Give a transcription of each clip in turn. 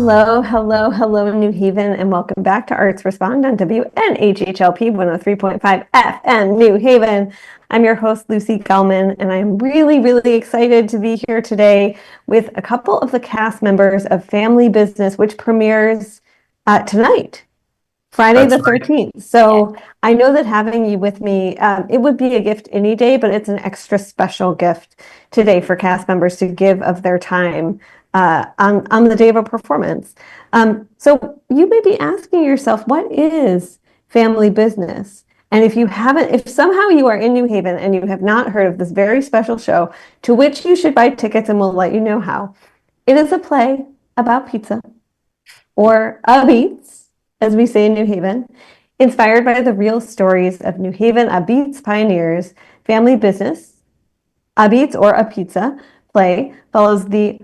Hello, hello, hello, New Haven, and welcome back to Arts Respond on WNHHLP 103.5 FM, New Haven. I'm your host, Lucy Gellman, and I'm really, really excited to be here today with a couple of the cast members of Family Business, which premieres tonight, Friday the 13th. So I know that having you with me, it would be a gift any day, but it's an extra special gift today for cast members to give of their time on the day of a performance. So you may be asking yourself, what is Family Business? And if somehow you are in New Haven and you have not heard of this very special show, to which you should buy tickets and we'll let you know how, it is a play about pizza, or apizza, as we say in New Haven, inspired by the real stories of New Haven apizza pioneers. Family Business, apizza or apizza play follows the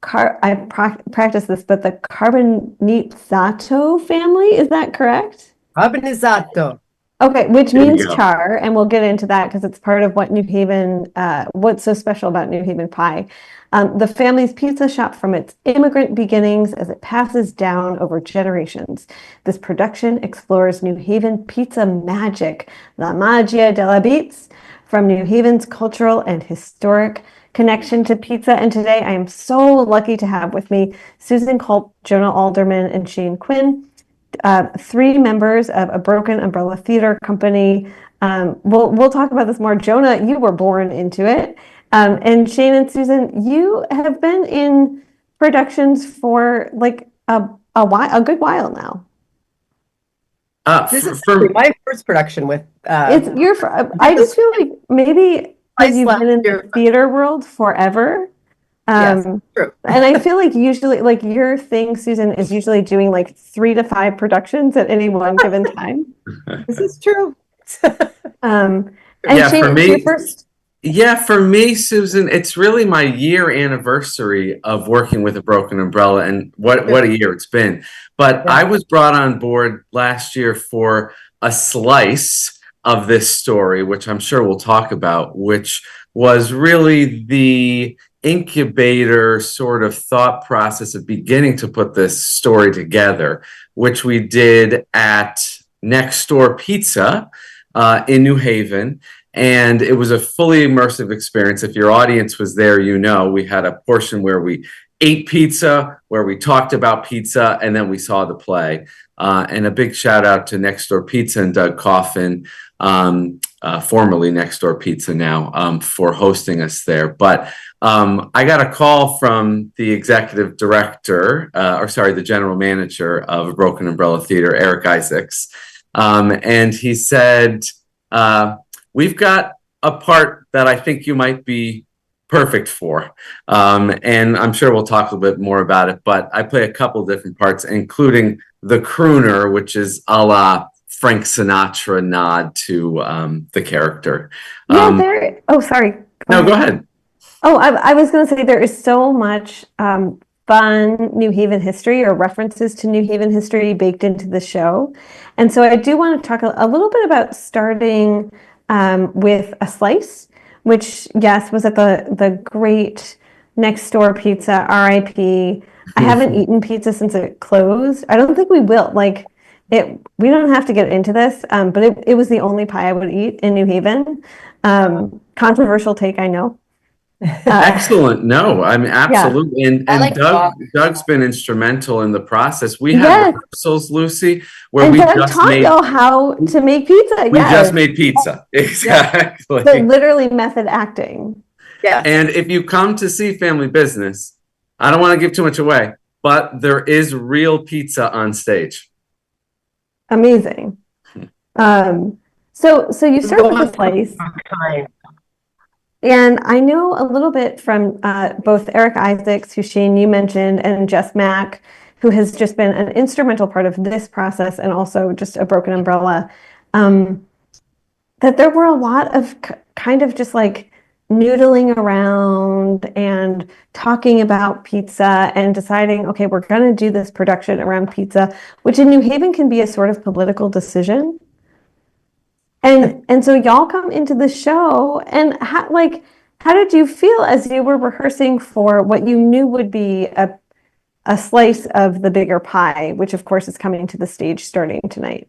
practice this, but the Carbonizatto family, is that correct? Carbonizatto. Okay, which means char, and we'll get into that because it's part of what New Haven, what's so special about New Haven pie. The family's pizza shop from its immigrant beginnings as it passes down over generations. This production explores New Haven pizza magic, la magia della pizza, from New Haven's cultural and historic connection to pizza. And today I am so lucky to have with me Susan Culp, Jonah Alderman, and Shane Quinn, three members of a Broken Umbrella theater company. We'll talk about this more. Jonah, you were born into it. And Shane and Susan, you have been in productions for like a good while now. This is my first production with. I just feel like maybe you've been in the theater world forever. Yes, true. And I feel like usually, like your thing, Susan, is usually doing like 3 to 5 productions at any one given time. This is true. And yeah, Shane, for me, first. Yeah, for me, Susan, it's really my year anniversary of working with a Broken Umbrella, and what a year it's been. But I was brought on board last year for a slice of this story, which I'm sure we'll talk about, which was really the incubator sort of thought process of beginning to put this story together, which we did at Next Door Pizza in New Haven. And it was a fully immersive experience. If your audience was there, you know, we had a portion where we ate pizza, where we talked about pizza, and then we saw the play. And a big shout out to Next Door Pizza and Doug Coffin, formerly Next Door Pizza now, for hosting us there. But I got a call from the executive director, the general manager of Broken Umbrella Theater, Eric Isaacs. And he said, we've got a part that I think you might be perfect for. And I'm sure we'll talk a little bit more about it, but I play a couple different parts, including the crooner, which is a la Frank Sinatra nod to the character. Sorry. No, go ahead. I was going to say there is so much fun New Haven history or references to New Haven history baked into the show. And so I do want to talk a little bit about starting with a slice, which, yes, was at the great Next Door Pizza, RIP. I haven't eaten pizza since it closed. I don't think we will. We don't have to get into this, but it was the only pie I would eat in New Haven. Controversial take, I know. Excellent. No, I mean, absolutely. Yeah. And Doug's been instrumental in the process. We had rehearsals, Lucy, where Doug taught y'all how to make pizza. We just made pizza. Exactly. So literally method acting. Yeah. And if you come to see Family Business, I don't want to give too much away, but there is real pizza on stage. Amazing. So you start with a slice. And I know a little bit from both Eric Isaacs, who Shane, you mentioned, and Jess Mack, who has just been an instrumental part of this process and also just a Broken Umbrella, that there were a lot of kind of just like noodling around and talking about pizza and deciding, okay, we're going to do this production around pizza, which in New Haven can be a sort of political decision. And so y'all come into the show, and how did you feel as you were rehearsing for what you knew would be a a slice of the bigger pie, which of course is coming to the stage starting tonight.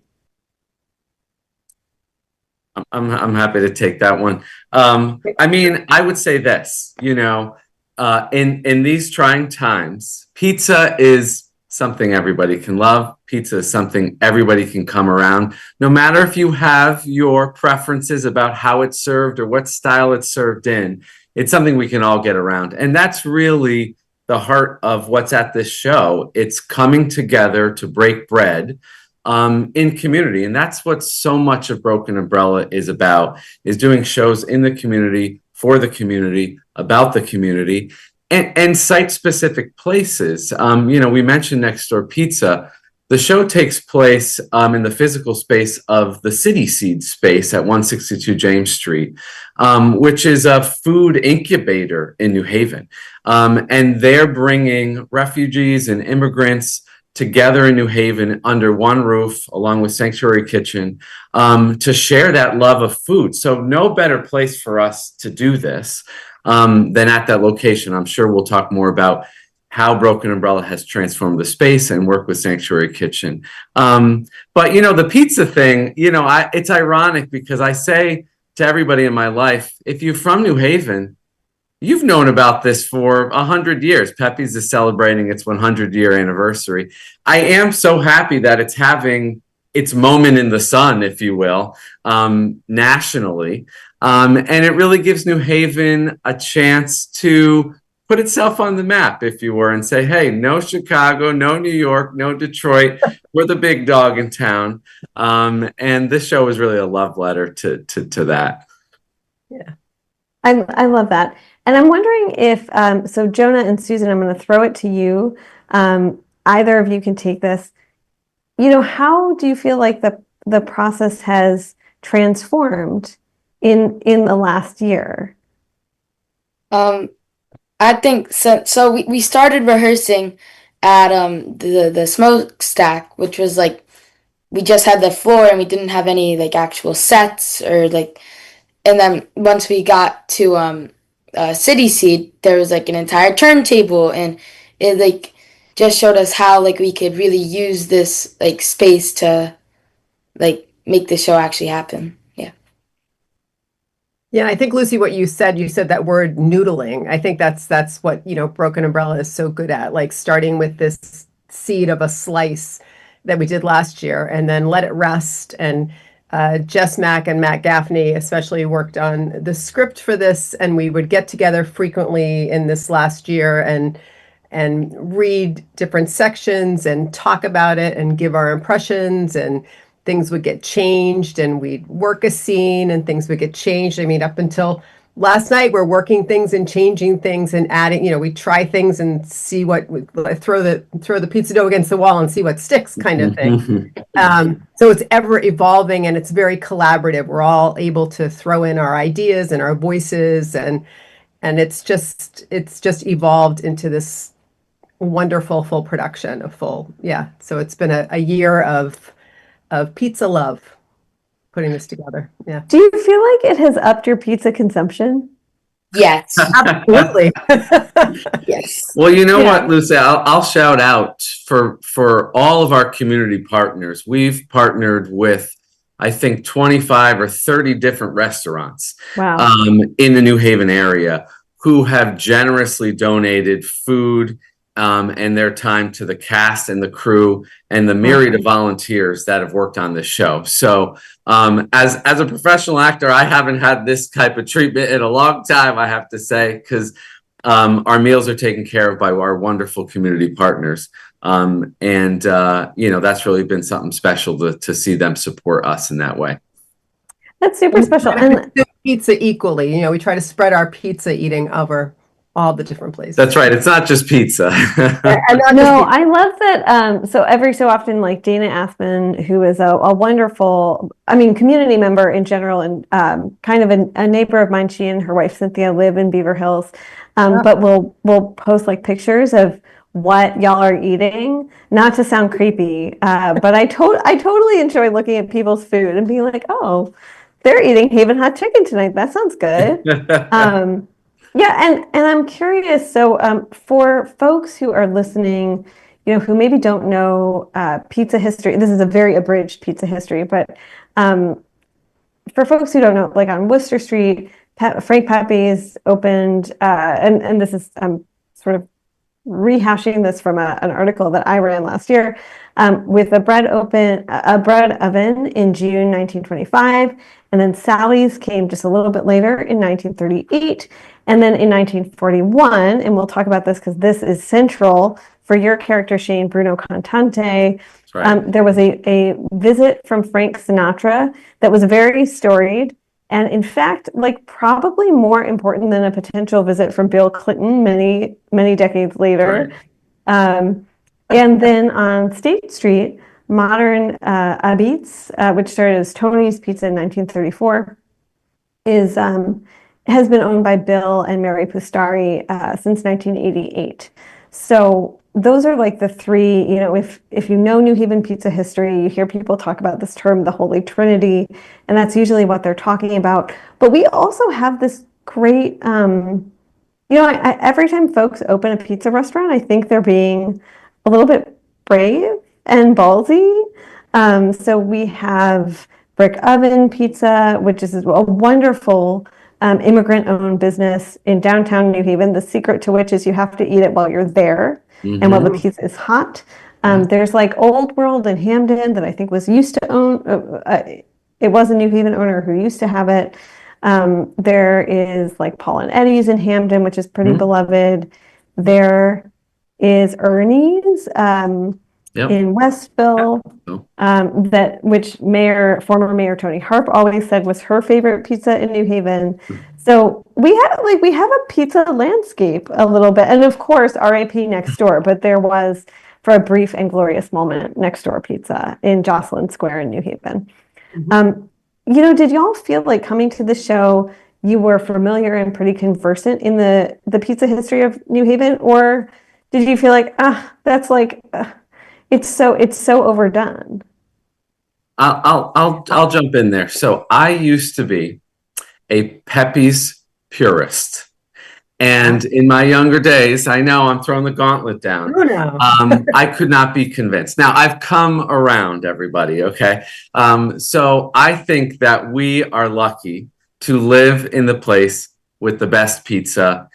I'm happy to take that one. I mean, I would say this, in these trying times, pizza is something everybody can love. Pizza is something everybody can come around. No matter if you have your preferences about how it's served or what style it's served in, it's something we can all get around. And that's really the heart of what's at this show. It's coming together to break bread in community. And that's what so much of Broken Umbrella is about, is doing shows in the community, for the community, about the community, and site-specific places. We mentioned Next Door Pizza. The show takes place in the physical space of the City Seed space at 162 James Street, which is a food incubator in New Haven. And they're bringing refugees and immigrants together in New Haven under one roof, along with Sanctuary Kitchen, to share that love of food. So no better place for us to do this than at that location. I'm sure we'll talk more about how Broken Umbrella has transformed the space and work with Sanctuary Kitchen. But, the pizza thing, it's ironic because I say to everybody in my life, if you're from New Haven, you've known about this for 100 years. Pepe's is celebrating its 100-year anniversary. I am so happy that it's having its moment in the sun, if you will, nationally. And it really gives New Haven a chance to put itself on the map, if you were, and say, hey, no Chicago, no New York, no Detroit. We're the big dog in town. And this show is really a love letter to that. Yeah, I love that. And I'm wondering if, so Jonah and Susan, I'm going to throw it to you. Either of you can take this. How do you feel like the process has transformed in the last year? I think so. So we started rehearsing at the smokestack, which was like we just had the floor and we didn't have any like actual sets or like. And then once we got to City Seed, there was like an entire turntable, and it like just showed us how like we could really use this like space to like make the show actually happen. Yeah, I think, Lucy, what you said that word noodling. I think that's what, Broken Umbrella is so good at, like starting with this seed of a slice that we did last year and then let it rest. And Jess Mack and Matt Gaffney especially worked on the script for this, and we would get together frequently in this last year and read different sections and talk about it and give our impressions, and things would get changed and we'd work a scene and things would get changed. I mean, up until last night, we're working things and changing things and adding, we try things and see what, throw the pizza dough against the wall and see what sticks kind of thing. So it's ever evolving and it's very collaborative. We're all able to throw in our ideas and our voices, and it's just evolved into this wonderful full production So it's been a year of pizza love, putting this together. Yeah. Do you feel like it has upped your pizza consumption? Yes. Absolutely. Yes. Well, you know what, Lucy, I'll shout out for all of our community partners. We've partnered with, I think, 25 or 30 different restaurants in the New Haven area who have generously donated food and their time to the cast and the crew and the myriad of volunteers that have worked on this show. So as a professional actor, I haven't had this type of treatment in a long time, I have to say, because our meals are taken care of by our wonderful community partners. That's really been something special to see them support us in that way. That's super special. And pizza equally, we try to spread our pizza eating over all the different places. That's right. It's not just pizza. No, I love that. So every so often, like Dana Athman, who is a wonderful, community member in general, and kind of a neighbor of mine. She and her wife Cynthia live in Beaver Hills, but we'll post like pictures of what y'all are eating. Not to sound creepy, but I totally enjoy looking at people's food and being like, oh, they're eating Haven hot chicken tonight. That sounds good. Yeah, and I'm curious. So, for folks who are listening, who maybe don't know pizza history, this is a very abridged pizza history, but for folks who don't know, like on Worcester Street, Frank Pepe's opened, and this is sort of rehashing this from an article that I ran last year, with a bread oven in June 1925, and then Sally's came just a little bit later in 1938, and then in 1941, and we'll talk about this because this is central for your character, Shane, Bruno Cantante. Right. There was a visit from Frank Sinatra that was very storied. And in fact, like probably more important than a potential visit from Bill Clinton many, many decades later. Right. And then on State Street, modern Abitz, which started as Tony's Pizza in 1934, has been owned by Bill and Mary Pustari since 1988. So those are like the three, if you know New Haven pizza history, you hear people talk about this term, the Holy Trinity, and that's usually what they're talking about. But we also have this great, every time folks open a pizza restaurant, I think they're being a little bit brave and ballsy. So we have Brick Oven Pizza, which is a wonderful immigrant-owned business in downtown New Haven, the secret to which is you have to eat it while you're there. Mm-hmm. And while the pizza is hot. There's like Old World in Hamden that I think was used to own, it was a New Haven owner who used to have it. There is like Paul and Eddie's in Hamden, which is pretty beloved. There is Ernie's in Westville, which former Mayor Tony Harp always said was her favorite pizza in New Haven. So we have a pizza landscape a little bit, and of course RIP next door, but there was for a brief and glorious moment next door pizza in Jocelyn Square in New Haven. Did y'all feel like coming to the show you were familiar and pretty conversant in the pizza history of New Haven, or did you feel like that's like it's so overdone? I'll jump in there. So I used to be a Pepe's purist. And in my younger days, I know I'm throwing the gauntlet down. Oh, no. I could not be convinced. Now I've come around, everybody. Okay. So I think that we are lucky to live in the place with the best pizza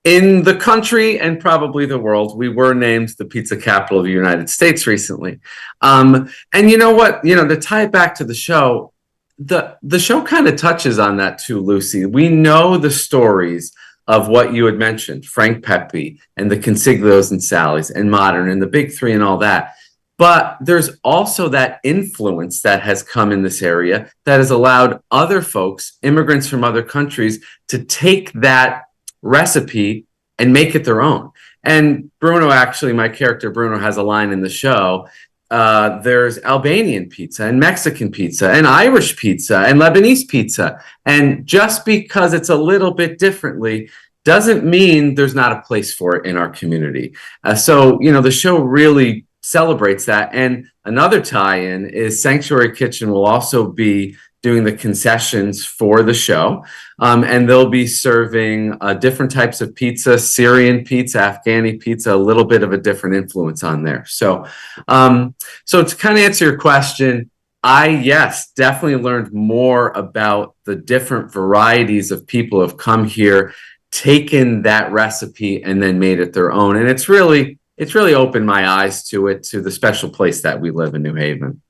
in the country and probably the world. We were named the pizza capital of the United States recently. And you know what? To tie it back to the show, the show kind of touches on that too, Lucy. We know the stories of what you had mentioned, Frank Pepe and the Consiglios and Sally's and Modern and the Big Three and all that. But there's also that influence that has come in this area that has allowed other folks, immigrants from other countries, to take that recipe and make it their own. And Bruno, actually, my character Bruno has a line in the show. There's Albanian pizza and Mexican pizza and Irish pizza and Lebanese pizza. And just because it's a little bit differently doesn't mean there's not a place for it in our community. So the show really celebrates that. And another tie-in is Sanctuary Kitchen will also be doing the concessions for the show. And they'll be serving different types of pizza, Syrian pizza, Afghani pizza, a little bit of a different influence on there. So to kind of answer your question, yes, definitely learned more about the different varieties of people who have come here, taken that recipe and then made it their own. And it's really opened my eyes to the special place that we live in New Haven.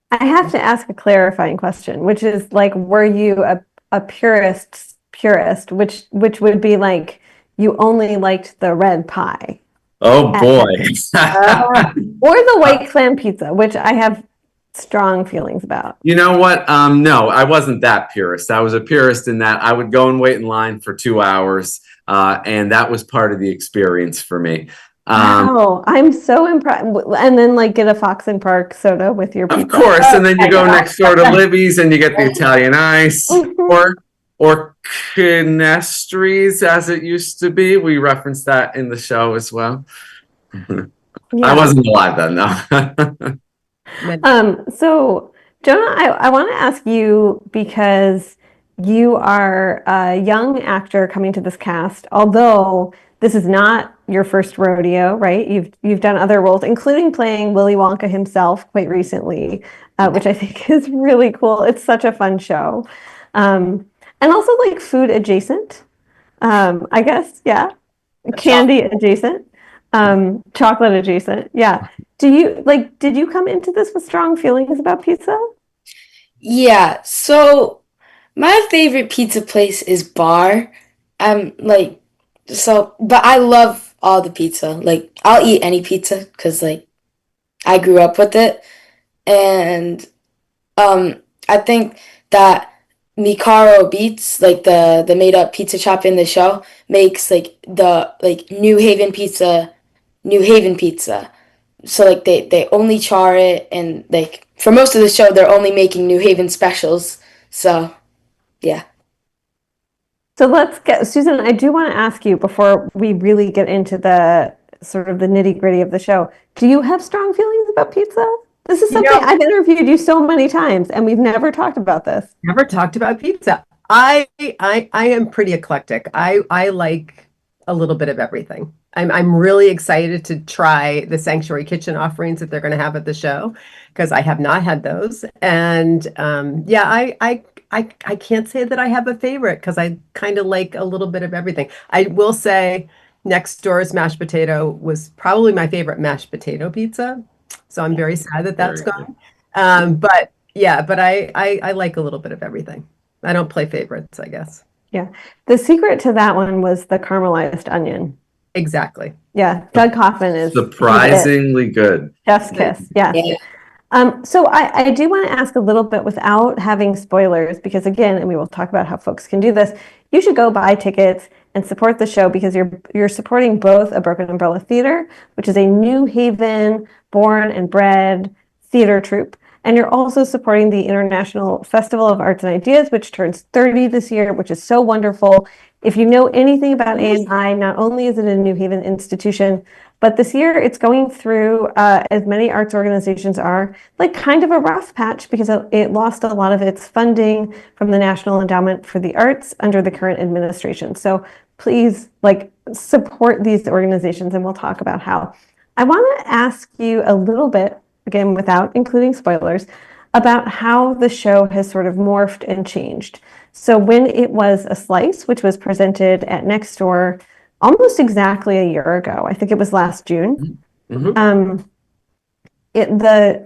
I have to ask a clarifying question, which is like, were you a purist, which would be like you only liked the red pie? Oh boy. Or the white clam pizza, which I have strong feelings about. You know what? No, I wasn't that purist. I was a purist in that I would go and wait in line for 2 hours, and that was part of the experience for me. Wow, I'm so impressed. And then like get a Fox and Park soda with your pizza. Of course, and then you go next door to Libby's and you get the Italian ice, or Canestris as it used to be. We referenced that in the show as well. Yeah. I wasn't alive then, no. So Jonah, I want to ask you, because you are a young actor coming to this cast, although this is not your first rodeo, right? You've done other roles, including playing Willy Wonka himself quite recently, which I think is really cool. It's such a fun show. And also like food adjacent, I guess, yeah. Candy adjacent, chocolate adjacent, yeah. Did you come into this with strong feelings about pizza? Yeah, so my favorite pizza place is Bar. Like, but I love all the pizza. Like, I'll eat any pizza because, like, I grew up with it. And I think that Mikaro Beats, like the made up pizza shop in the show, makes like the like New Haven pizza. So like they only char it, and like for most of the show they're only making New Haven specials. So yeah. So let's get, Susan, I do want to ask you before we really get into the sort of the nitty-gritty of the show. Do you have strong feelings about pizza? This is something I've interviewed you so many times and we've never talked about this. Never talked about pizza. I am pretty eclectic. I like a little bit of everything. I'm really excited to try the Sanctuary Kitchen offerings that they're going to have at the show because I have not had those. And yeah, I can't say that I have a favorite because I kind of like a little bit of everything. I will say next door's mashed potato was probably my favorite mashed potato pizza. So I'm very sad that that's gone. But yeah, but I like a little bit of everything. I don't play favorites, I guess. Yeah. The secret to that one was the caramelized onion. Exactly. Yeah. Doug Hoffman is surprisingly good. Chef's kiss. Yeah. So I do want to ask a little bit without having spoilers, because again, and we will talk about how folks can do this. You should go buy tickets and support the show because you're supporting both a Broken Umbrella Theater, which is a New Haven born and bred theater troupe. And you're also supporting the International Festival of Arts and Ideas, which turns 30 this year, which is so wonderful. If you know anything about ANI, not only is it a New Haven institution, but this year it's going through, as many arts organizations are, like kind of a rough patch because it lost a lot of its funding from the National Endowment for the Arts under the current administration. So please support these organizations and we'll talk about how. I want to ask you a little bit, again, without including spoilers, about how the show has sort of morphed and changed. So when it was a slice, which was presented at Next Door almost exactly a year ago, I think it was last June, the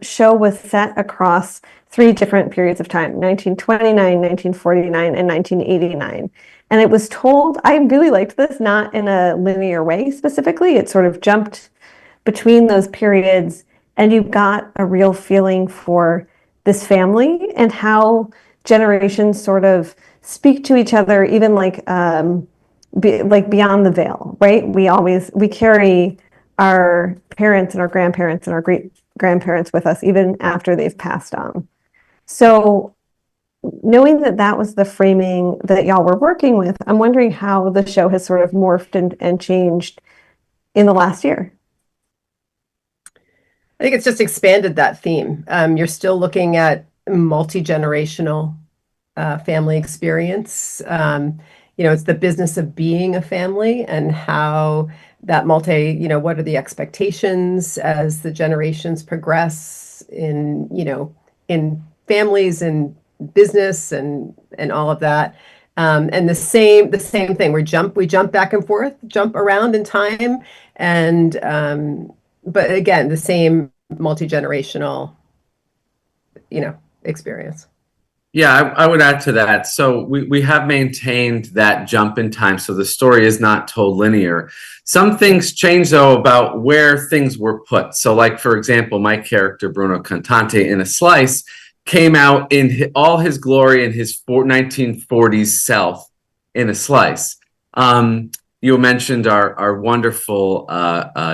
show was set across 3 different periods of time, 1929, 1949, and 1989. And it was told, I really liked this, not in a linear way specifically, it sort of jumped between those periods and you got a real feeling for this family and how generations sort of speak to each other, even beyond the veil, right? We carry our parents and our grandparents and our great grandparents with us even after they've passed on. So knowing that that was the framing that y'all were working with, I'm wondering how the show has sort of morphed and changed in the last year. I think it's just expanded that theme. You're still looking at multi-generational family experience. It's the business of being a family and how that what are the expectations as the generations progress in families and business and all of that. And the same thing. We jump back and forth, jump around in time, and but again, the same multi-generational, experience. Yeah, I would add to that. So we have maintained that jump in time. So the story is not told linear. Some things change, though, about where things were put. So like, for example, my character, Bruno Cantante, in A Slice, came out in all his glory in his 1940s self in A Slice. You mentioned our wonderful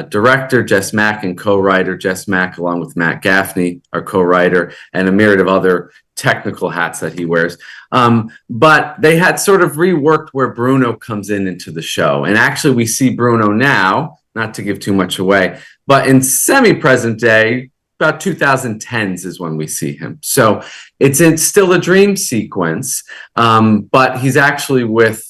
director, Jess Mack, and co-writer Jess Mack, along with Matt Gaffney, our co-writer, and a myriad of other technical hats that he wears. But they had sort of reworked where Bruno comes into the show. And actually, we see Bruno now, not to give too much away, but in semi-present day, about 2010s is when we see him. So it's still a dream sequence, but he's actually with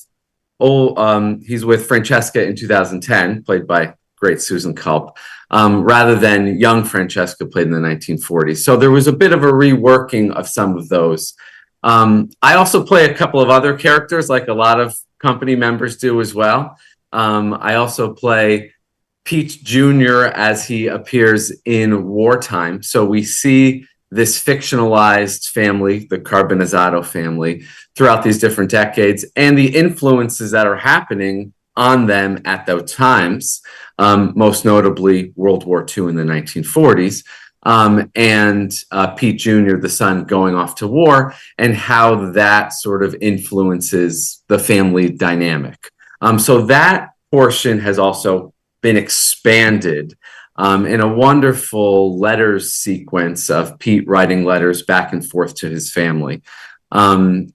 he's with Francesca in 2010, played by great Susan Culp, rather than young Francesca, played in the 1940s. So there was a bit of a reworking of some of those. I also play a couple of other characters, like a lot of company members do as well. I also play Pete Jr. as he appears in wartime. So we see this fictionalized family, the Carbonizatto family, throughout these different decades, and the influences that are happening on them at those times, most notably World War II in the 1940s, and Pete Jr., the son, going off to war, and how that sort of influences the family dynamic. So that portion has also been expanded in a wonderful letters sequence of Pete writing letters back and forth to his family. And,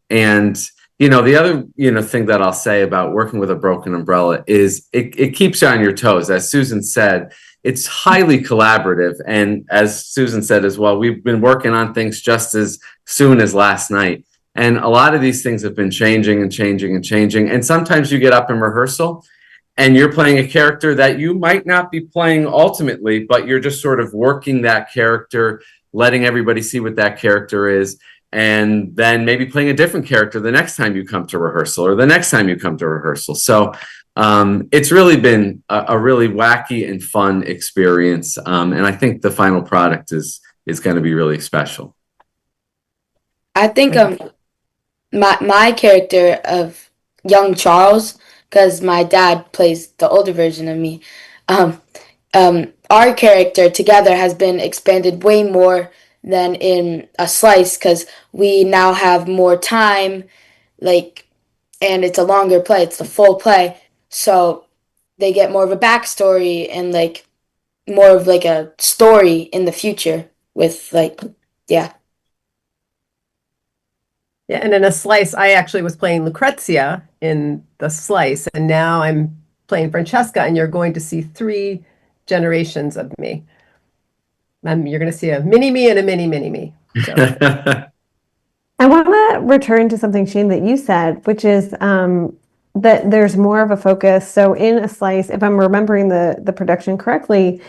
the other, thing that I'll say about working with a broken umbrella is it keeps you on your toes. As Susan said, it's highly collaborative. And as Susan said as well, we've been working on things just as soon as last night. And a lot of these things have been changing and changing and changing. And sometimes you get up in rehearsal and you're playing a character that you might not be playing ultimately, but you're just sort of working that character, letting everybody see what that character is, and then maybe playing a different character the next time you come to rehearsal or the next time you come to rehearsal. So it's really been a really wacky and fun experience. And I think the final product is going to be really special. I think my character of young Charles, because my dad plays the older version of me, our character together has been expanded way more than in a slice, because we now have more time, and it's a longer play, it's the full play, so they get more of a backstory and more of a story in the future with yeah. Yeah, and in a slice, I actually was playing Lucrezia in the slice, and now I'm playing Francesca, and you're going to see 3 generations of me. You're going to see a mini me and a mini me. So. I want to return to something, Shane, that you said, which is that there's more of a focus. So in a slice, if I'm remembering the production correctly,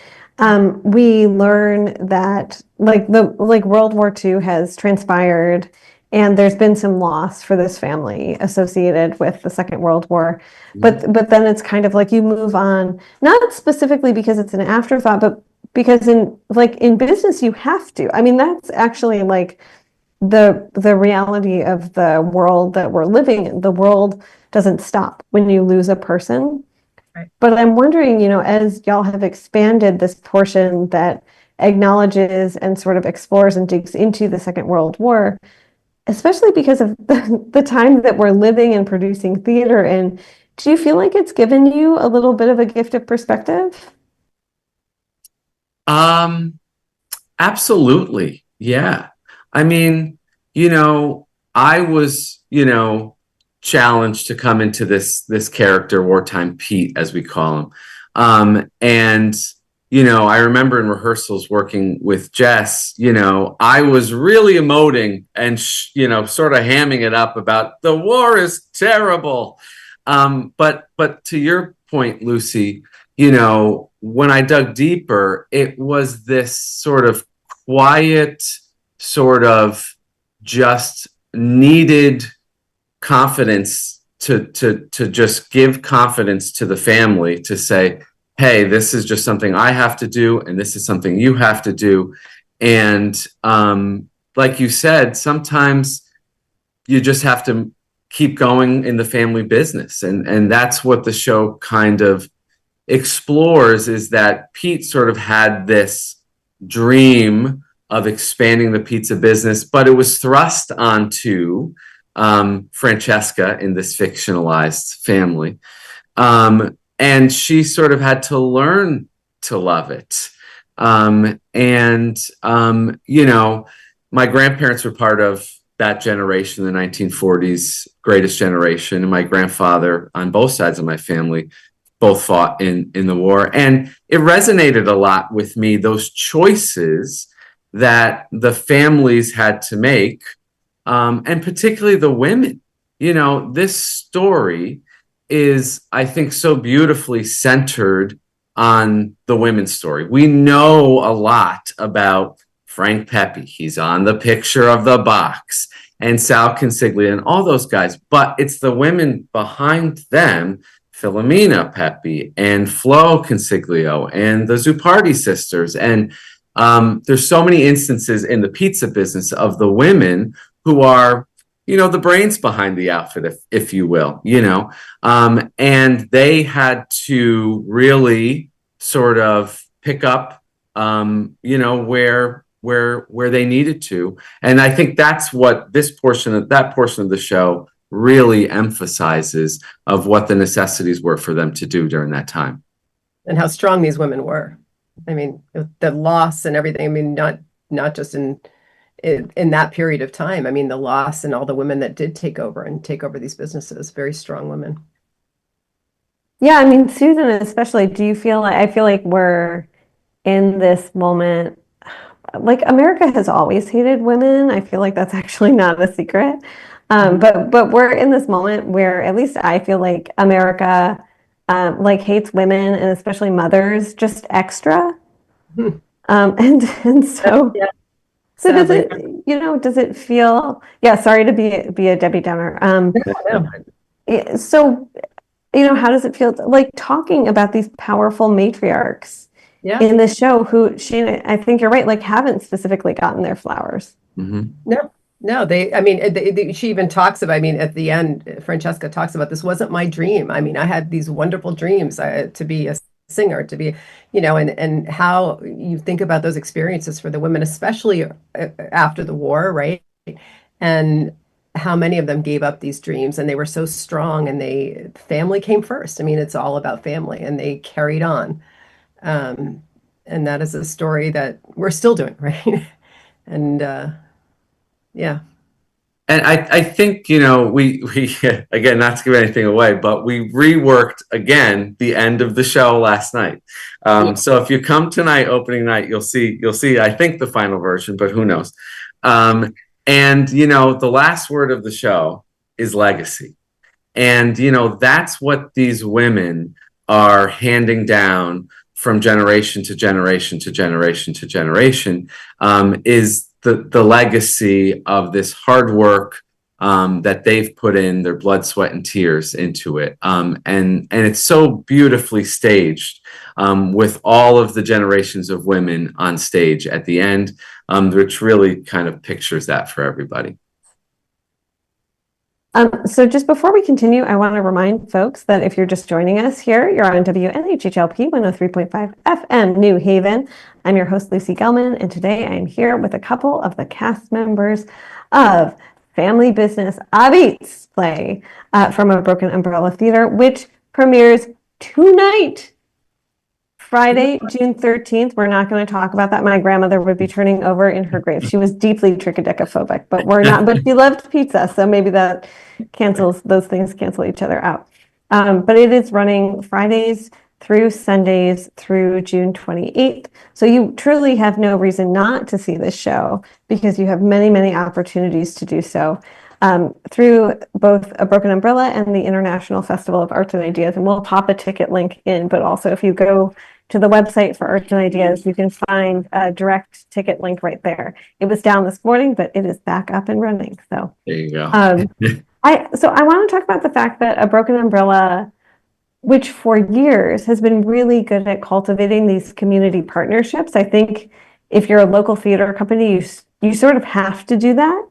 we learn that World War II has transpired, and there's been some loss for this family associated with the Second World War. But then it's kind of like you move on, not specifically because it's an afterthought, but because in business you have to. I mean, that's actually the reality of the world that we're living in. The world doesn't stop when you lose a person. Right. But I'm wondering, as y'all have expanded this portion that acknowledges and sort of explores and digs into the Second World War, especially because of the time that we're living and producing theater in, do you feel like it's given you a little bit of a gift of perspective? Absolutely. Yeah. I mean, I was, challenged to come into this character, Wartime Pete, as we call him. And, I remember in rehearsals working with Jess, I was really emoting and, sort of hamming it up about the war is terrible. But to your point, Lucy, when I dug deeper, it was this sort of quiet, sort of just needed confidence to just give confidence to the family, to say, hey, this is just something I have to do, and this is something you have to do. And like you said, sometimes you just have to keep going in the family business. And that's what the show kind of explores, is that Pete sort of had this dream of expanding the pizza business, but it was thrust onto Francesca in this fictionalized family. And she sort of had to learn to love it. My grandparents were part of that generation, the 1940s greatest generation, and my grandfather on both sides of my family both fought in the war. And it resonated a lot with me, those choices that the families had to make, and particularly the women. This story is, I think, so beautifully centered on the women's story. We know a lot about Frank Pepe. He's on the picture of the box, and Sal Consiglia and all those guys, but it's the women behind them, Philomena Pepe and Flo Consiglio and the Zupardi sisters. And there's so many instances in the pizza business of the women who are, the brains behind the outfit, if you will, and they had to really sort of pick up, where they needed to. And I think that's what that portion of the show really emphasizes, of what the necessities were for them to do during that time. And how strong these women were. I mean, the loss and everything. I mean, not just in that period of time. I mean, the loss and all the women that did take over these businesses, very strong women. Yeah, I mean, Susan, especially, do you feel like, I feel like we're in this moment, like America has always hated women. I feel like that's actually not a secret. But we're in this moment where, at least I feel like America like hates women, and especially mothers, just extra. And so Yeah. So does it feel, sorry to be a Debbie Downer. So, how does it feel like talking about these powerful matriarchs in the show who, I think you're right, like, haven't specifically gotten their flowers? Mm-hmm. No, she even talks about, at the end, Francesca talks about, this wasn't my dream. I mean, I had these wonderful dreams to be a singer, to be, and how you think about those experiences for the women, especially after the war, right? And how many of them gave up these dreams, and they were so strong, and family came first. I mean, it's all about family, and they carried on. And that is a story that we're still doing, right? And yeah. And I think, we again, not to give anything away, but we reworked again the end of the show last night. So if you come tonight, opening night, you'll see, I think, the final version, but who knows? And, the last word of the show is legacy. And, that's what these women are handing down from generation to generation to generation to generation, is the legacy of this hard work that they've put in their blood, sweat, and tears into it. And it's so beautifully staged, with all of the generations of women on stage at the end, which really kind of pictures that for everybody. So just before we continue, I want to remind folks that if you're just joining us here, you're on WNHHLP 103.5 FM New Haven. I'm your host, Lucy Gellman, and today I am here with a couple of the cast members of family business apizza play from A Broken Umbrella Theater, which premieres tonight, Friday, June 13th. We're not going to talk about that. My grandmother would be turning over in her grave. She was deeply trichodecaphobic, but we're not. But she loved pizza, so maybe that those things cancel each other out. But it is running Fridays through Sundays through June 28th. So you truly have no reason not to see this show, because you have many, many opportunities to do so through both A Broken Umbrella and the International Festival of Arts and Ideas. And we'll pop a ticket link in, but also if you go to the website for Arts and Ideas, you can find a direct ticket link right there. It was down this morning, but it is back up and running. So there you go. I want to talk about the fact that A Broken Umbrella, which for years has been really good at cultivating these community partnerships. I think if you're a local theater company, you sort of have to do that,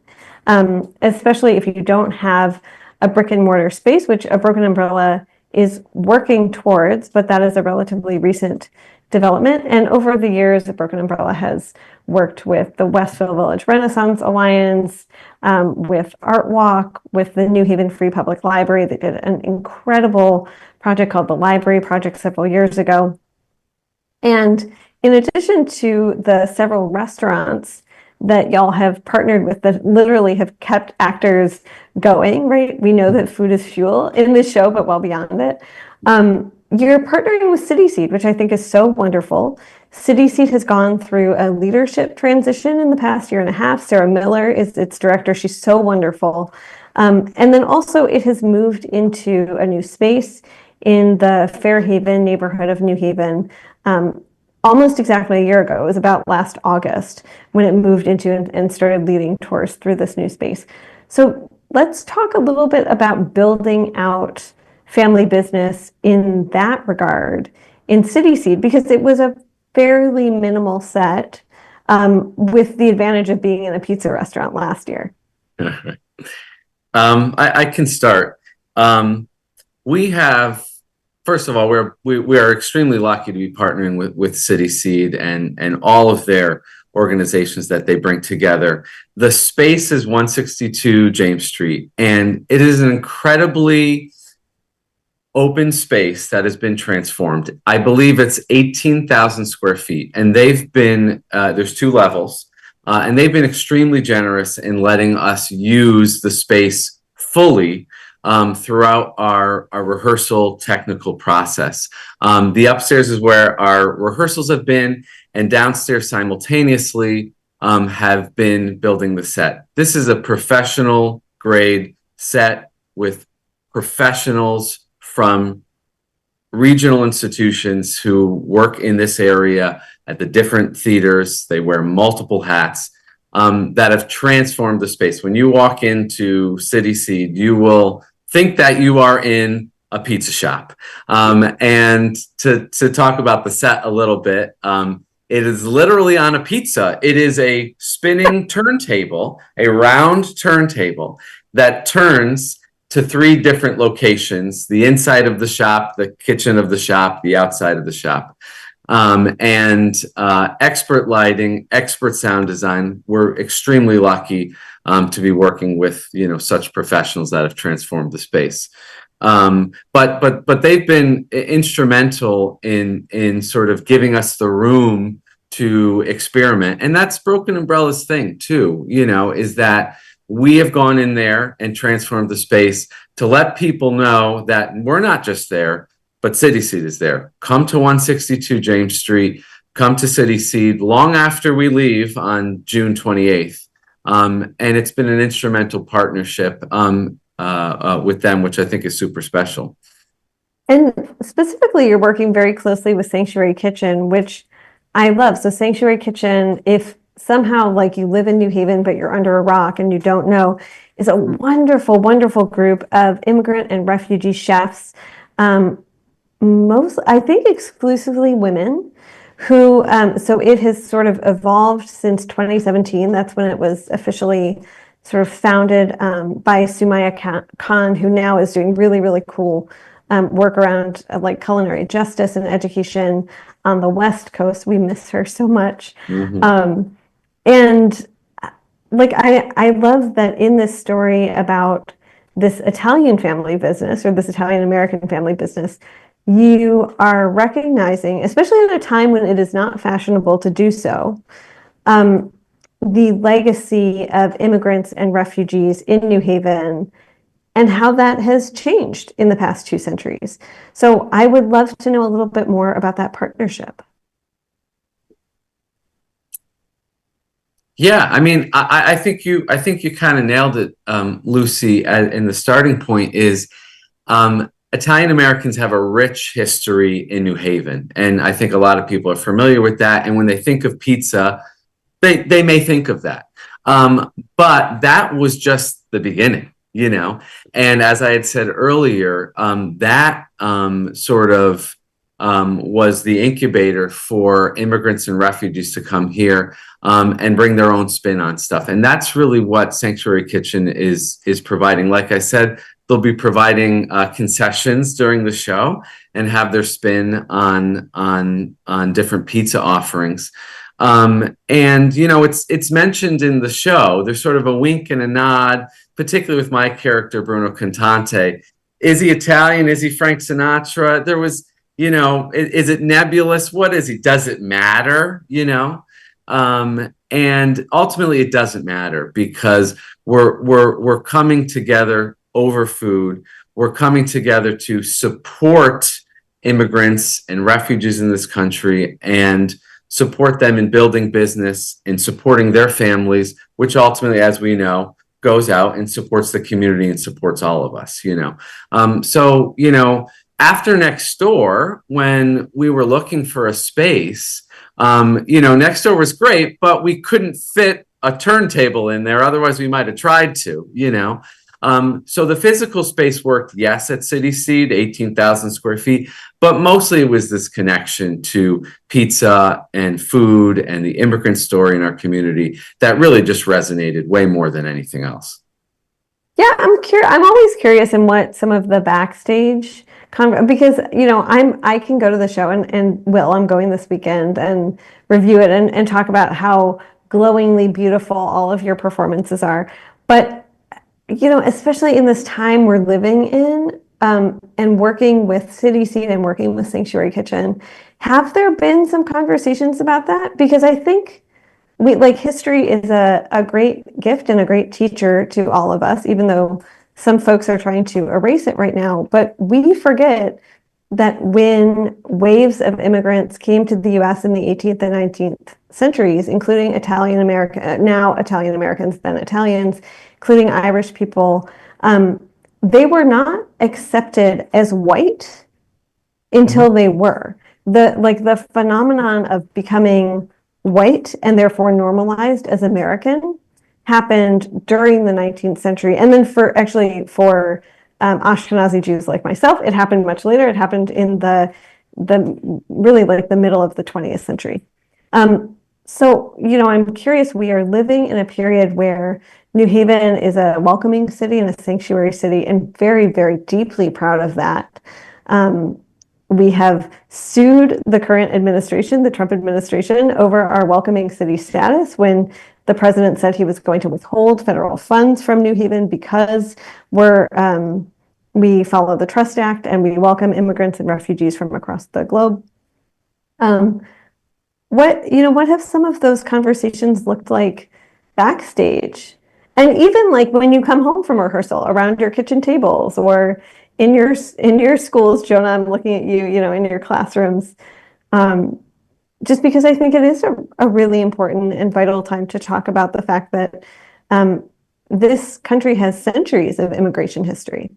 especially if you don't have a brick and mortar space, which A Broken Umbrella is working towards, but that is a relatively recent development. And over the years, A Broken Umbrella has worked with the Westville Village Renaissance Alliance, with Art Walk, with the New Haven Free Public Library. They did an incredible project called the Library Project several years ago. And in addition to the several restaurants that y'all have partnered with that literally have kept actors going, right? We know that food is fuel in this show, but well beyond it. you're partnering with City Seed, which I think is so wonderful. City Seed has gone through a leadership transition in the past year and a half. Sarah Miller is its director. She's so wonderful. And then also it has moved into a new space in the Fairhaven neighborhood of New Haven, almost exactly a year ago. It was about last August when it moved into and started leading tours through this new space. So let's talk a little bit about building out family business in that regard in City Seed, because it was a fairly minimal set, with the advantage of being in a pizza restaurant last year. I can start. We have, first of all, we are extremely lucky to be partnering with City Seed and all of their organizations that they bring together. The space is 162 James Street, and it is an incredibly open space that has been transformed. I believe it's 18,000 square feet, and they've been, there's 2 levels, and they've been extremely generous in letting us use the space fully throughout our rehearsal technical process. The upstairs is where our rehearsals have been, and downstairs simultaneously have been building the set. This is a professional grade set with professionals from regional institutions who work in this area at the different theaters. They wear multiple hats that have transformed the space. When you walk into City Seed, you will think that you are in a pizza shop. And to talk about the set a little bit, it is literally on a pizza. It is a spinning turntable, a round turntable that turns to 3 different locations: the inside of the shop, the kitchen of the shop, the outside of the shop. And expert lighting, expert sound design. We're extremely lucky to be working with, such professionals that have transformed the space. But they've been instrumental in sort of giving us the room to experiment. And that's Broken Umbrella's thing too, is that we have gone in there and transformed the space to let people know that we're not just there, but City Seed is there. Come to 162 James Street, come to City Seed long after we leave on June 28th. And it's been an instrumental partnership with them, which I think is super special. And specifically, you're working very closely with Sanctuary Kitchen, which I love. So Sanctuary Kitchen, if somehow like you live in New Haven, but you're under a rock and you don't know, is a wonderful, wonderful group of immigrant and refugee chefs. I think exclusively women who, so it has sort of evolved since 2017. That's when it was officially sort of founded by Sumaya Khan, who now is doing really, really cool work around like culinary justice and education on the West Coast. We miss her so much. Mm-hmm. And like, I love that in this story about this Italian family business, or this Italian American family business, you are recognizing, especially at a time when it is not fashionable to do so, the legacy of immigrants and refugees in New Haven and how that has changed in the past 2 centuries. So I would love to know a little bit more about that partnership. Yeah, I mean, I think you kind of nailed it, Lucy. And the starting point is Italian Americans have a rich history in New Haven, and I think a lot of people are familiar with that. And when they think of pizza, they may think of that, but that was just the beginning, And as I had said earlier, that sort of was the incubator for immigrants and refugees to come here and bring their own spin on stuff. And that's really what Sanctuary Kitchen is providing. Like I said, they'll be providing concessions during the show and have their spin on different pizza offerings. And it's mentioned in the show. There's sort of a wink and a nod, particularly with my character Bruno Cantante. Is he Italian? Is he Frank Sinatra? There was, is it nebulous? What is he? Does it matter? And ultimately it doesn't matter, because we're coming together over food. We're coming together to support immigrants and refugees in this country and support them in building business and supporting their families, which ultimately, as we know, goes out and supports the community and supports all of us, So, after next door, when we were looking for a space, next door was great, but we couldn't fit a turntable in there. Otherwise, we might have tried to, So the physical space worked, yes, at City Seed, 18,000 square feet, but mostly it was this connection to pizza and food and the immigrant story in our community that really just resonated way more than anything else. Yeah, I'm always curious in what some of the backstage because I can go to the show and I'm going this weekend and review it and talk about how glowingly beautiful all of your performances are. But especially in this time we're living in, and working with City Seed and working with Sanctuary Kitchen, have there been some conversations about that? Because I think history is a great gift and a great teacher to all of us, even though some folks are trying to erase it right now. But we forget that when waves of immigrants came to the US in the 18th and 19th centuries, including Italian Americans, then Italians, including Irish people, they were not accepted as white until they were. The phenomenon of becoming white and therefore normalized as American happened during the 19th century. And then for Ashkenazi Jews like myself, it happened much later. It happened in the really the middle of the 20th century. So, I'm curious, we are living in a period where New Haven is a welcoming city and a sanctuary city, and very, very deeply proud of that. We have sued the current administration, the Trump administration, over our welcoming city status when the president said he was going to withhold federal funds from New Haven because we follow the Trust Act and we welcome immigrants and refugees from across the globe. What have some of those conversations looked like backstage? And even when you come home from rehearsal around your kitchen tables or in your schools, Jonah, I'm looking at you, in your classrooms, just because I think it is a really important and vital time to talk about the fact that this country has centuries of immigration history.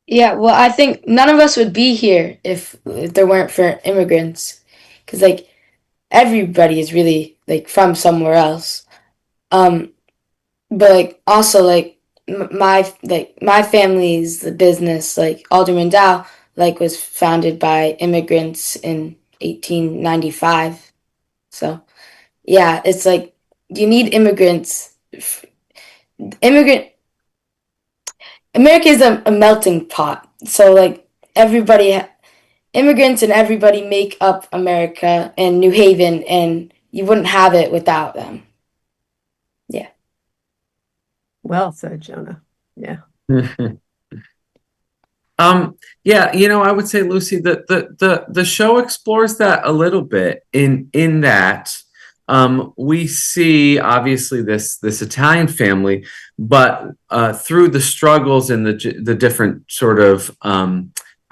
Yeah, well, I think none of us would be here if there weren't for immigrants, because everybody is really from somewhere else. But also my family's business, Alderman Dow, was founded by immigrants in 1895. So yeah, it's you need immigrants. America is a melting pot. So immigrants and everybody make up America and New Haven, and you wouldn't have it without them. Yeah. Well said, Jonah. Yeah. I would say, Lucy, that the show explores that a little bit in that we see obviously this Italian family, but through the struggles and the different sort of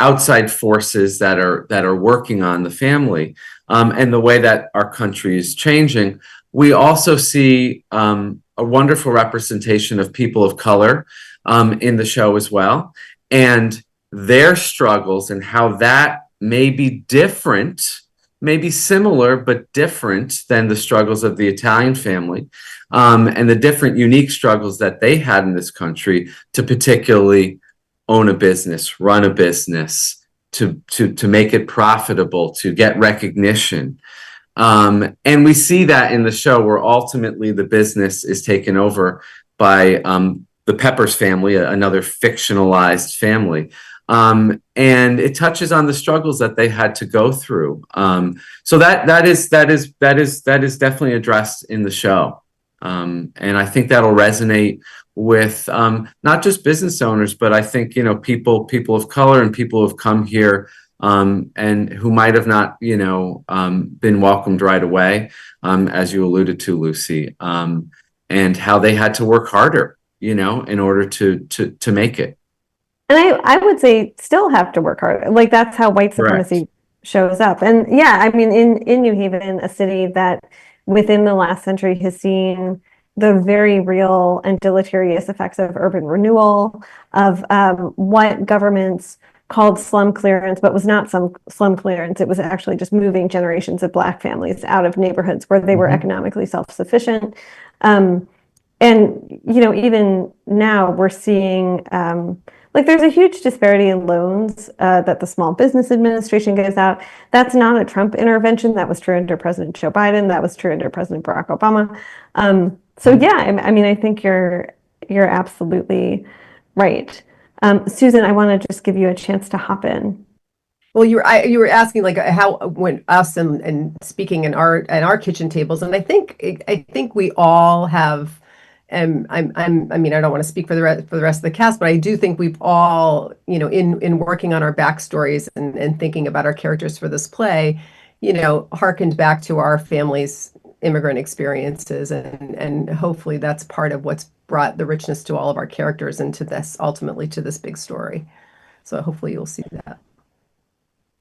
outside forces that are working on the family, and the way that our country is changing, we also see a wonderful representation of people of color in the show as well, and their struggles and how that may be different, maybe similar but different than the struggles of the Italian family, and the different unique struggles that they had in this country to particularly own a business, run a business, to make it profitable, to get recognition. And we see that in the show where ultimately the business is taken over by the Peppers family, another fictionalized family. And it touches on the struggles that they had to go through. So that is definitely addressed in the show. And I think that'll resonate with not just business owners, but I think, people of color and people who've come here and who might have not, been welcomed right away, as you alluded to, Lucy, and how they had to work harder, in order to make it. And I would say still have to work hard. Like that's how white supremacy shows up. And yeah, I mean, in New Haven, a city that within the last century has seen the very real and deleterious effects of urban renewal, of what governments called slum clearance, but was not some slum clearance. It was actually just moving generations of Black families out of neighborhoods where they were economically self-sufficient. And, you know, even now we're seeing like there's a huge disparity in loans that the Small Business Administration gives out. That's not a Trump intervention. That was true under President Joe Biden. That was true under President Barack Obama. So yeah, I mean, I think you're absolutely right. Susan, I want to just give you a chance to hop in. Well, you were asking like how when us and speaking in our kitchen tables, and I think we all have. And I mean, I don't want to speak for the rest of the cast, but I do think we've all, you know, in working on our backstories and thinking about our characters for this play, you know, harkened back to our family's immigrant experiences, and hopefully that's part of what's brought the richness to all of our characters and to this ultimately to this big story. So hopefully you'll see that.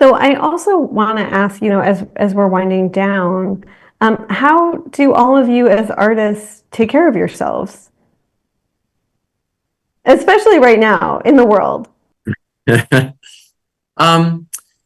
So I also want to ask, you know, as we're winding down, how do all of you as artists take care of yourselves? Especially right now in the world.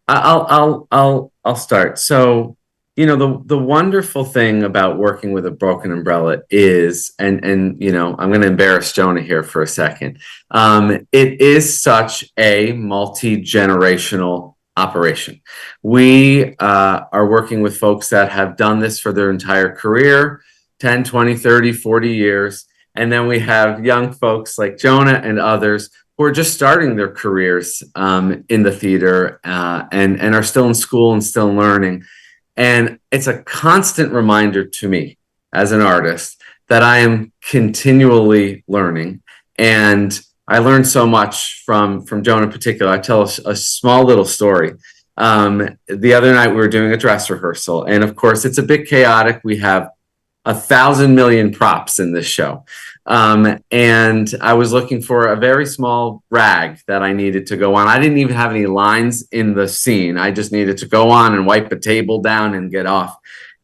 I'll start. So, you know, the wonderful thing about working with a broken umbrella is, and you know, I'm going to embarrass Jonah here for a second. It is such a multi-generational operation. We are working with folks that have done this for their entire career, 10, 20, 30, 40 years. And then we have young folks like Jonah and others who are just starting their careers in the theater and are still in school and still learning. And it's a constant reminder to me as an artist that I am continually learning. And I learned so much from Jonah in particular. I tell a small little story. The other night we were doing a dress rehearsal, and of course it's a bit chaotic. We have 1,000 million props in this show. And I was looking for a very small rag that I needed to go on. I didn't even have any lines in the scene. I just needed to go on and wipe a table down and get off.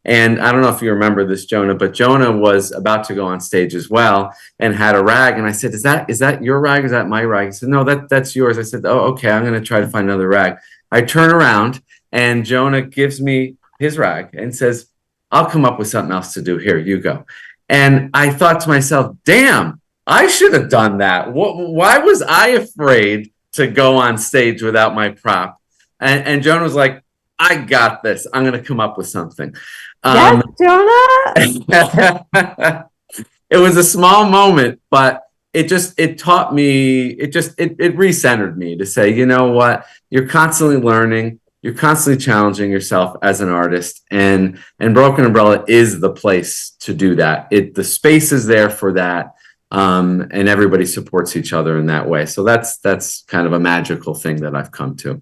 And I don't know if you remember this, Jonah, but Jonah was about to go on stage as well and had a rag. And I said, is that your rag? Is that my rag? He said, no, that's yours. I said, oh, okay, I'm going to try to find another rag. I turn around and Jonah gives me his rag and says, I'll come up with something else to do. Here, you go. And I thought to myself, damn, I should have done that. Why was I afraid to go on stage without my prop? And Jonah was like, I got this. I'm going to come up with something. Yes, Jonah. It was a small moment, but it taught me, it recentered me to say, you know what, you're constantly learning, you're constantly challenging yourself as an artist, and Broken Umbrella is the place to do that. The space is there for that, and everybody supports each other in that way. So that's kind of a magical thing that I've come to.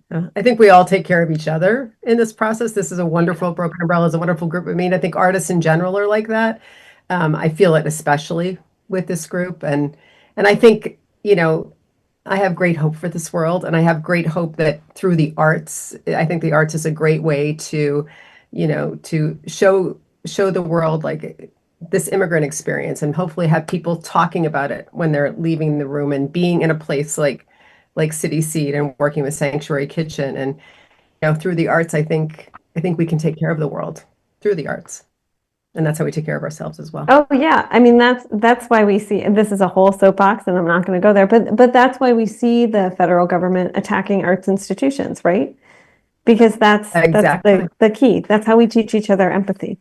I think we all take care of each other in this process. This is a wonderful, Broken Umbrella is a wonderful group. I mean, I think artists in general are like that. I feel it especially with this group. And I think, you know, I have great hope for this world, and I have great hope that through the arts, I think the arts is a great way to, you know, to show the world like this immigrant experience, and hopefully have people talking about it when they're leaving the room and being in a place like City Seed and working with Sanctuary Kitchen. And, you know, through the arts, I think we can take care of the world through the arts. And that's how we take care of ourselves as well. Oh yeah, I mean that's why we see, and this is a whole soapbox, and I'm not going to go there, but that's why we see the federal government attacking arts institutions, right? Because that's the key. That's how we teach each other empathy.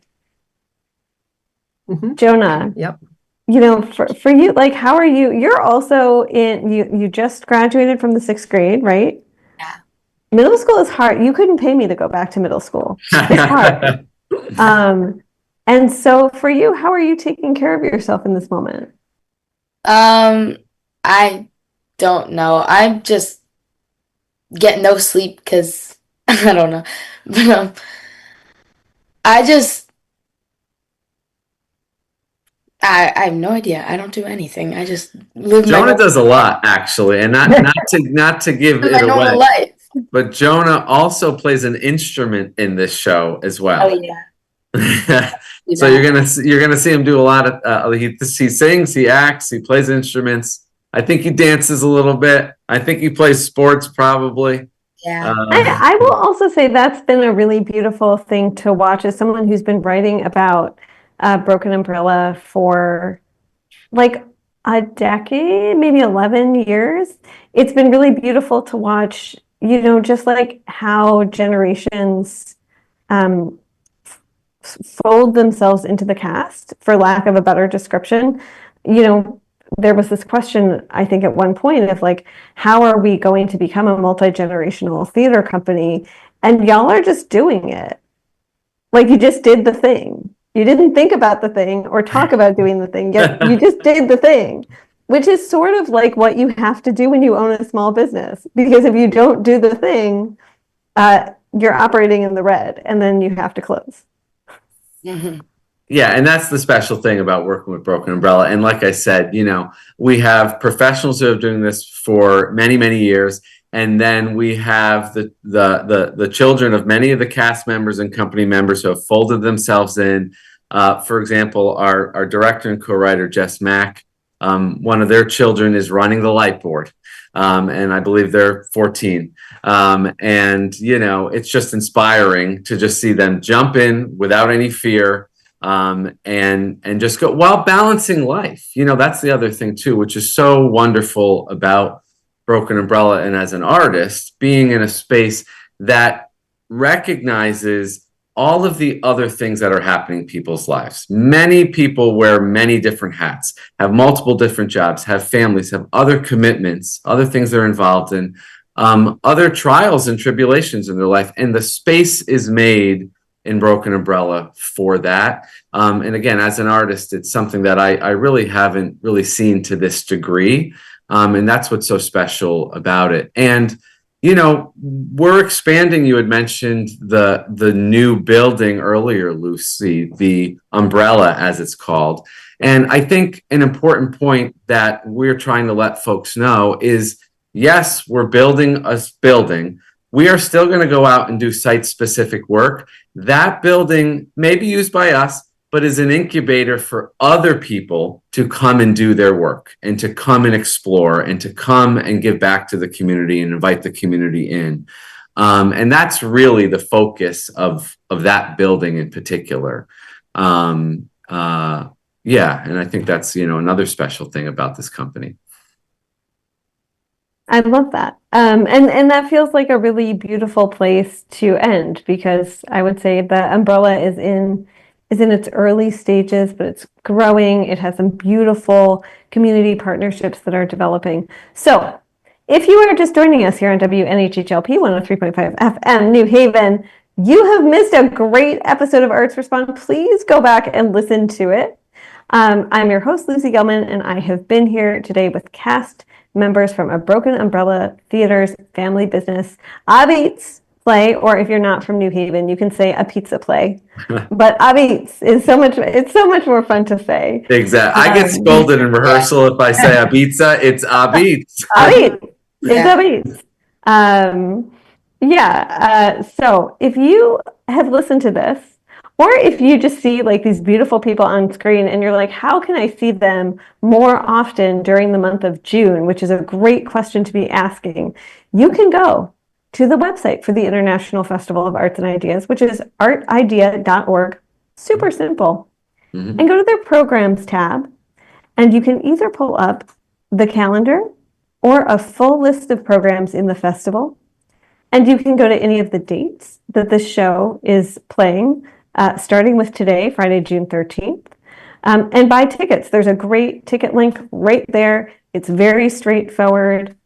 Mm-hmm. Jonah. Yep. You know, for you, like, how are you? You're also you just graduated from the 6th grade, right? Yeah. Middle school is hard. You couldn't pay me to go back to middle school. It's hard. And so for you, how are you taking care of yourself in this moment? I don't know. I'm just getting no sleep because I don't know. But I have no idea. I don't do anything. I just live Jonah does a lot, actually, and not to give my it normal away, life. but Jonah also plays an instrument in this show as Oh well. yeah. So you're gonna see him do a lot of he sings, he acts, he plays instruments. I think he dances a little bit. I think he plays sports probably. Yeah. I will also say that's been a really beautiful thing to watch as someone who's been writing about Broken Umbrella for like a decade, maybe 11 years. It's been really beautiful to watch, just like how generations um, fold themselves into the cast, for lack of a better description. There was this question, I think, at one point of like, how are we going to become a multi-generational theater company? And y'all are just doing it. Like, you just did the thing. You didn't think about the thing or talk about doing the thing, yet you just did the thing, which is sort of like what you have to do when you own a small business. Because if you don't do the thing, you're operating in the red, and then you have to close. Mm-hmm. Yeah, and that's the special thing about working with Broken Umbrella. And like I said, we have professionals who have been doing this for many, many years. And then we have the children of many of the cast members and company members who have folded themselves in. For example, our director and co-writer, Jess Mack, one of their children is running the light board. And I believe they're 14. And, it's just inspiring to just see them jump in without any fear. And just go while balancing life. That's the other thing too, which is so wonderful about Broken Umbrella and as an artist, being in a space that recognizes all of the other things that are happening in people's lives. Many people wear many different hats, have multiple different jobs, have families, have other commitments, other things they're involved in, other trials and tribulations in their life. And the space is made in Broken Umbrella for that. And again, as an artist, it's something that I really haven't really seen to this degree. And that's what's so special about it. And, we're expanding. You had mentioned the new building earlier, Lucy, the Umbrella, as it's called. And I think an important point that we're trying to let folks know is, yes, we're building a building. We are still going to go out and do site-specific work. That building may be used by us, but is an incubator for other people to come and do their work and to come and explore and to come and give back to the community and invite the community in. And that's really the focus of that building in particular. And I think that's, another special thing about this company. I love that. And that feels like a really beautiful place to end, because I would say the umbrella is in its early stages, but it's growing. It has some beautiful community partnerships that are developing. So if you are just joining us here on WNHHLP 103.5 FM New Haven, you have missed a great episode of Arts Respond. Please go back and listen to it. I'm your host, Lucy Gellman, and I have been here today with cast members from a Broken Umbrella Theater's family business, Abitz play, or if you're not from New Haven, you can say apizza play. But Abitz is so much more fun to say. Exactly. I get scolded in rehearsal if I say apizza. It's Abitz. Abitz. It's Abitz. So if you have listened to this, or if you just see like these beautiful people on screen and you're like, how can I see them more often during the month of June, which is a great question to be asking, you can go to the website for the International Festival of Arts and Ideas, which is artidea.org. Super simple. Mm-hmm. And go to their programs tab, and you can either pull up the calendar or a full list of programs in the festival. And you can go to any of the dates that the show is playing, starting with today, Friday, June 13th. And buy tickets. There's a great ticket link right there. It's very straightforward.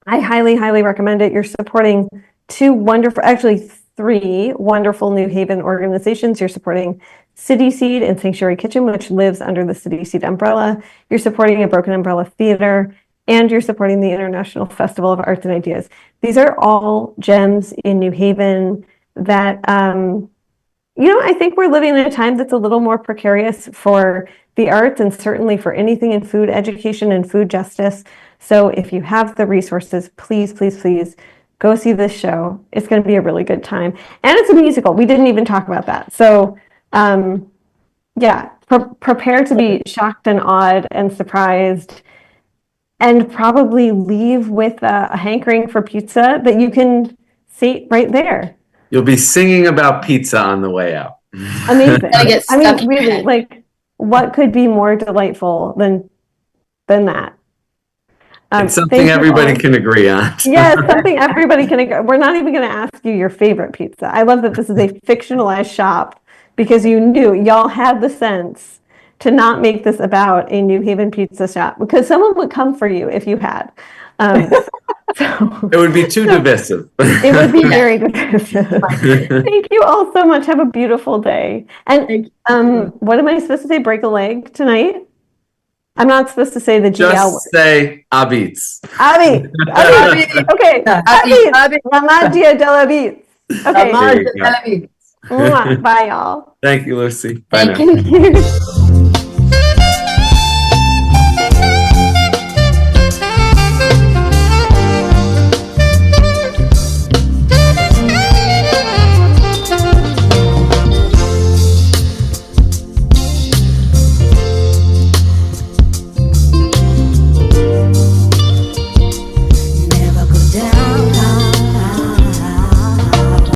I highly, highly recommend it. You're supporting three wonderful New Haven organizations. You're supporting City Seed and Sanctuary Kitchen, which lives under the City Seed umbrella. You're supporting a Broken Umbrella Theater, and you're supporting the International Festival of Arts and Ideas. These are all gems in New Haven that I think we're living in a time that's a little more precarious for the arts and certainly for anything in food education and food justice. So if you have the resources, please, please, please go see this show. It's going to be a really good time. And it's a musical. We didn't even talk about that. So yeah, prepare to be shocked and awed and surprised, and probably leave with a hankering for pizza that you can sate right there. You'll be singing about pizza on the way out. Amazing. I get I stuck mean, in really, your head. like, what could be more delightful than that? It's something thank you everybody all. can agree on. Yeah, it's something everybody can agree. We're not even going to ask you your favorite pizza. I love that this is a fictionalized shop because you knew, y'all had the sense to not make this about a New Haven pizza shop, because someone would come for you if you had. So It would be too divisive. it would be very divisive. Thank you all so much. Have a beautiful day. And what am I supposed to say? Break a leg tonight? I'm not supposed to say the GL word. Just say Abitz. Abi. Okay. Abi. La magia de la Beats. Okay. There you go. Mwah. Bye, y'all. Thank you, Lucy. Bye now. Thank you.